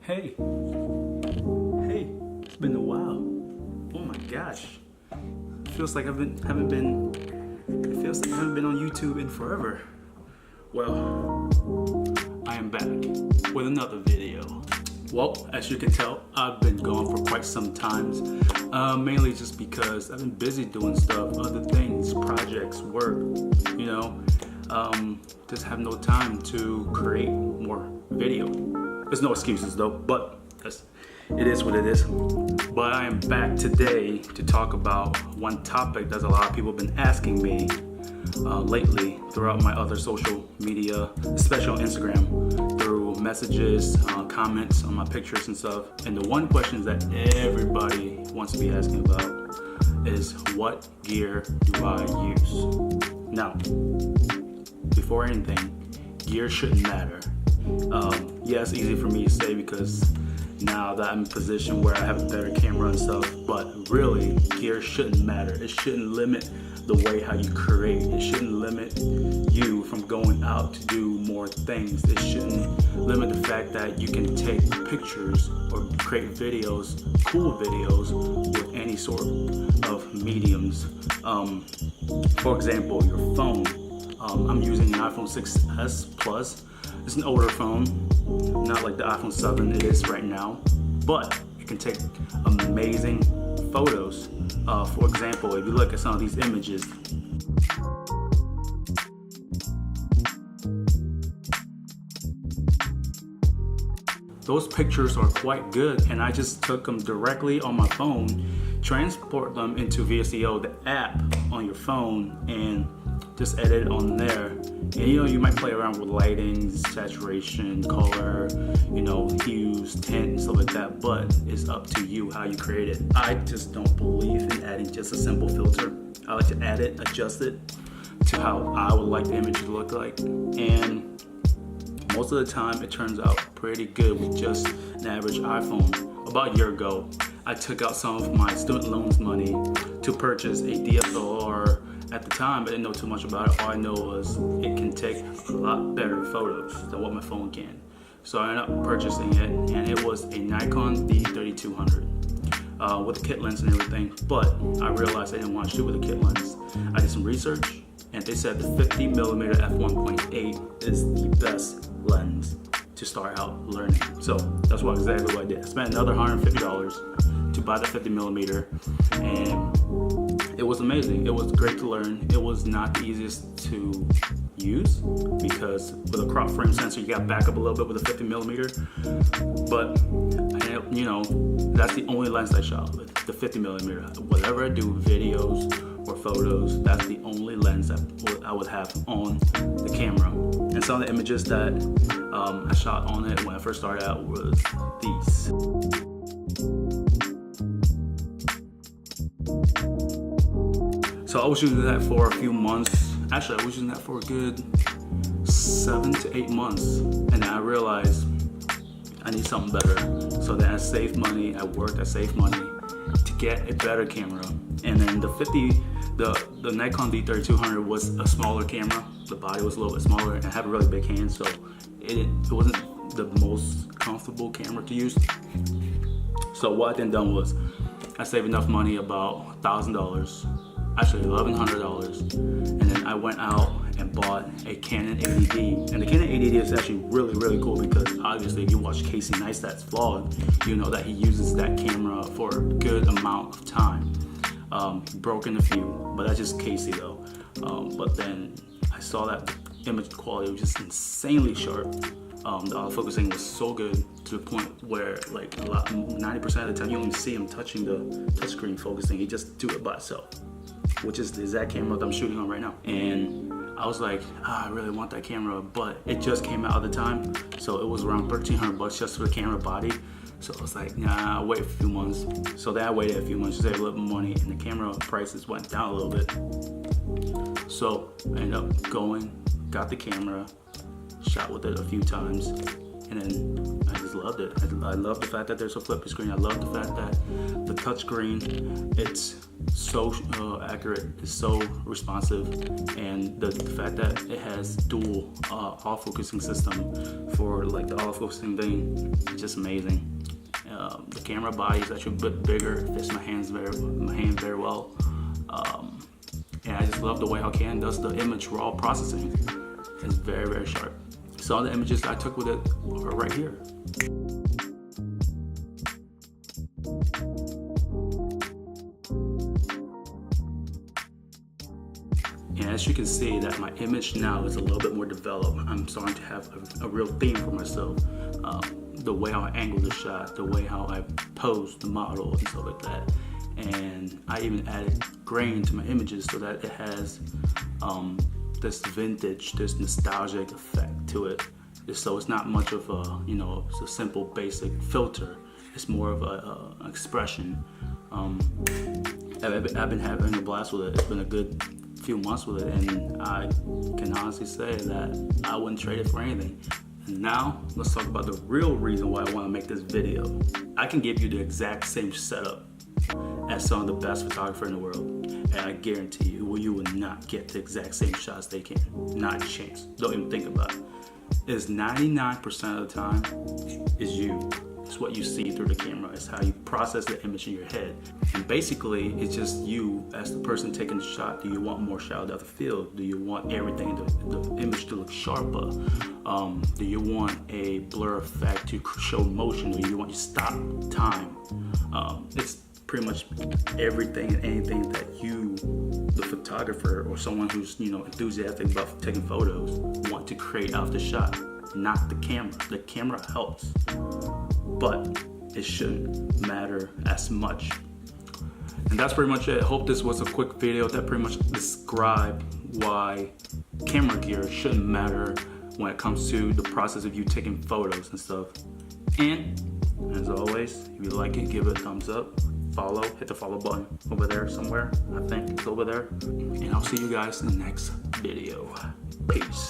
Hey, it's been a while. Oh my gosh, it feels like I haven't been on YouTube in forever. Well, I am back with another video. Well, as you can tell, I've been gone for quite some time, mainly just because I've been busy doing stuff, other things, projects, work, just have no time to create more video. There's no excuses though, but it is what it is. But I am back today to talk about one topic that a lot of people have been asking me lately throughout my other social media, especially on Instagram, through messages, comments on my pictures and stuff. And the one question that everybody wants to be asking about is, what gear do I use? Now, before anything, gear shouldn't matter. Yeah, it's easy for me to say because now that I'm in a position where I have a better camera and stuff, but really, gear shouldn't matter. It shouldn't limit the way how you create. It shouldn't limit you from going out to do more things. It shouldn't limit the fact that you can take pictures or create videos, cool videos, with any sort of mediums. For example, your phone. I'm using an iPhone 6s Plus. It's an older phone, not like the iPhone 7 it is right now, but it can take amazing photos. For example, if you look at some of these images, those pictures are quite good, and I just took them directly on my phone, transport them into VSCO, the app on your phone, and just edit on there. And you might play around with lighting, saturation, color, hues, tint, stuff like that, but it's up to you how you create it. I just don't believe in adding just a simple filter. I like to add it, adjust it to how I would like the image to look like. And most of the time it turns out pretty good with just an average iPhone. About a year ago, I took out some of my student loans money to purchase a DSLR. At the time, I didn't know too much about it. All I know was it can take a lot better photos than what my phone can. So I ended up purchasing it, and it was a Nikon D3200 with a kit lens and everything. But I realized I didn't want to shoot with a kit lens. I did some research, and they said the 50mm f1.8 is the best lens to start out learning. So that's exactly what I did. I spent another $150 to buy the 50mm, and it was amazing. It was great to learn. It was not the easiest to use because with a crop frame sensor, you got to back up a little bit with a 50mm. But that's the only lens I shot with, the 50mm. Whatever I do, videos or photos, that's the only lens that I would have on the camera. And some of the images that I shot on it when I first started out was these. So I was using that for a few months. Actually, I was using that for a good 7 to 8 months. And then I realized I need something better. So then I saved money, I saved money to get a better camera. And then the Nikon D3200 was a smaller camera. The body was a little bit smaller, and I have a really big hand, so it wasn't the most comfortable camera to use. So what I then done was I saved enough money, about $1,000. Actually $1,100, and then I went out and bought a Canon 80D. And the Canon 80D is actually really cool because obviously if you watch Casey Neistat's vlog, you know that he uses that camera for a good amount of time. Broken a few, but that's just Casey though. But then I saw that image quality was just insanely sharp. The autofocusing was so good to the point where 90% of the time you don't even see him touching the touchscreen focusing. He just do it by itself, which is the exact camera that I'm shooting on right now. And I was like, I really want that camera, but it just came out at the time, so it was around $1,300 just for the camera body. So I was like, nah, I'll wait a few months. So then I waited a few months to save a little money, and the camera prices went down a little bit. So I ended up got the camera, shot with it a few times, And then I just loved it. I love the fact that there's a flippy screen. I love the fact that the touch screen, it's so accurate, it's so responsive, and the fact that it has dual autofocusing system for like the autofocusing thing, it's just amazing. The camera body is actually a bit bigger, fits my hand very well. And I just love the way how Canon does the image raw processing. It's very, very sharp. So all the images I took with it are right here. And as you can see, that my image now is a little bit more developed. I'm starting to have a real theme for myself. The way how I angle the shot, the way how I pose the model and stuff like that. And I even added grain to my images so that it has this vintage, this nostalgic effect to it. So it's not much of a, it's a simple basic filter. It's more of an expression. I've been having a blast with it. It's been a good few months with it, and I can honestly say that I wouldn't trade it for anything. And now let's talk about the real reason why I want to make this video. I can give you the exact same setup as some of the best photographers in the world, and I guarantee you will not get the exact same shots they can. Not a chance. Don't even think about it. It's 99% of the time is you. It's what you see through the camera. It's how you process the image in your head. And basically, it's just you as the person taking the shot. Do you want more shadow depth of field? Do you want everything, the image to look sharper? Do you want a blur effect to show motion? Do you want to stop time? It's pretty much everything and anything that you, the photographer or someone who's enthusiastic about taking photos, want to create out of the shot, not the camera. The camera helps, but it shouldn't matter as much. And that's pretty much it. I hope this was a quick video that pretty much described why camera gear shouldn't matter when it comes to the process of you taking photos and stuff. And as always, if you like it, give it a thumbs up. Follow, hit the follow button over there somewhere. I think it's over there. And I'll see you guys in the next video. Peace.